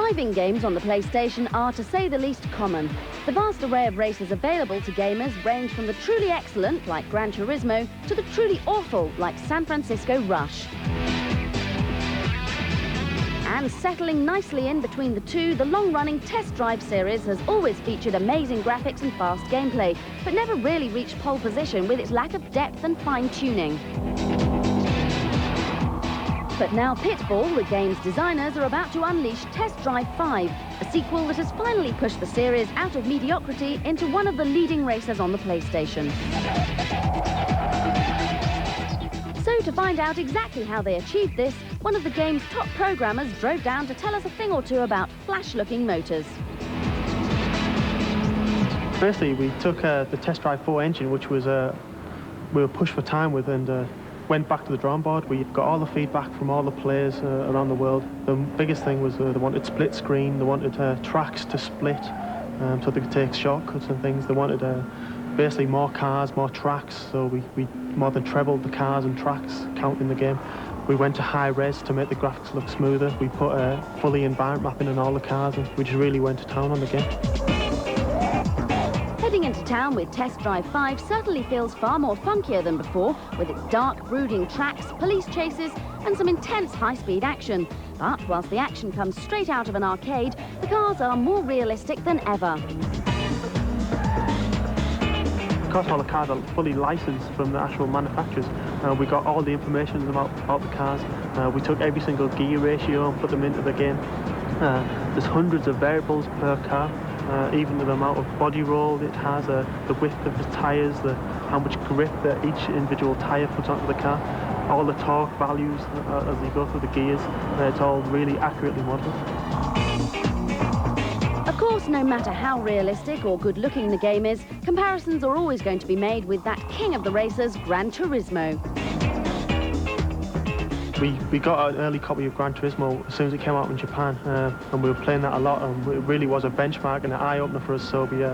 Driving games on the PlayStation are, to say the least, common. The vast array of races available to gamers range from the truly excellent, like Gran Turismo, to the truly awful, like San Francisco Rush. And settling nicely in between the two, the long-running Test Drive series has always featured amazing graphics and fast gameplay, but never really reached pole position with its lack of depth and fine-tuning. But now Pitfall, the game's designers, are about to unleash Test Drive 5, a sequel that has finally pushed the series out of mediocrity into one of the leading racers on the PlayStation. So to find out exactly how they achieved this, one of the game's top programmers drove down to tell us a thing or two about flash-looking motors. Firstly, we took the Test Drive 4 engine, which was we were pushed for time with, and went back to the drawing board. We got all the feedback from all the players around the world. The biggest thing was they wanted split screen, they wanted tracks to split so they could take shortcuts and things. They wanted basically more cars, more tracks, so we more than trebled the cars and tracks count in the game. We went to high res to make the graphics look smoother. We put fully environment mapping in all the cars, and we just really went to town on the game. Heading into town with Test Drive 5 certainly feels far more funkier than before, with its dark, brooding tracks, police chases and some intense high-speed action. But whilst the action comes straight out of an arcade, the cars are more realistic than ever. Because all the cars are fully licensed from the actual manufacturers, we got all the information about the cars. We took every single gear ratio and put them into the game. There's hundreds of variables per car. Even the amount of body roll it has, the width of the tyres, how much grip that each individual tyre puts onto the car, all the torque values as you go through the gears. It's all really accurately modelled. Of course, no matter how realistic or good-looking the game is, comparisons are always going to be made with that king of the racers, Gran Turismo. We got an early copy of Gran Turismo as soon as it came out in Japan, and we were playing that a lot, and it really was a benchmark and an eye-opener for us, so we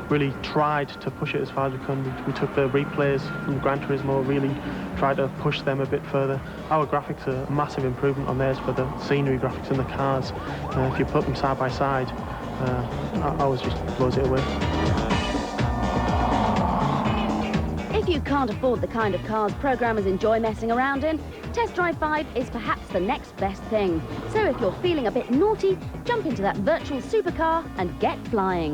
really tried to push it as far as we could. We took the replays from Gran Turismo, really tried to push them a bit further. Our graphics are a massive improvement on theirs for the scenery graphics in the cars. If you put them side by side, ours just blows it away. If you can't afford the kind of cars programmers enjoy messing around in, Test Drive 5 is perhaps the next best thing. So if you're feeling a bit naughty, jump into that virtual supercar and get flying.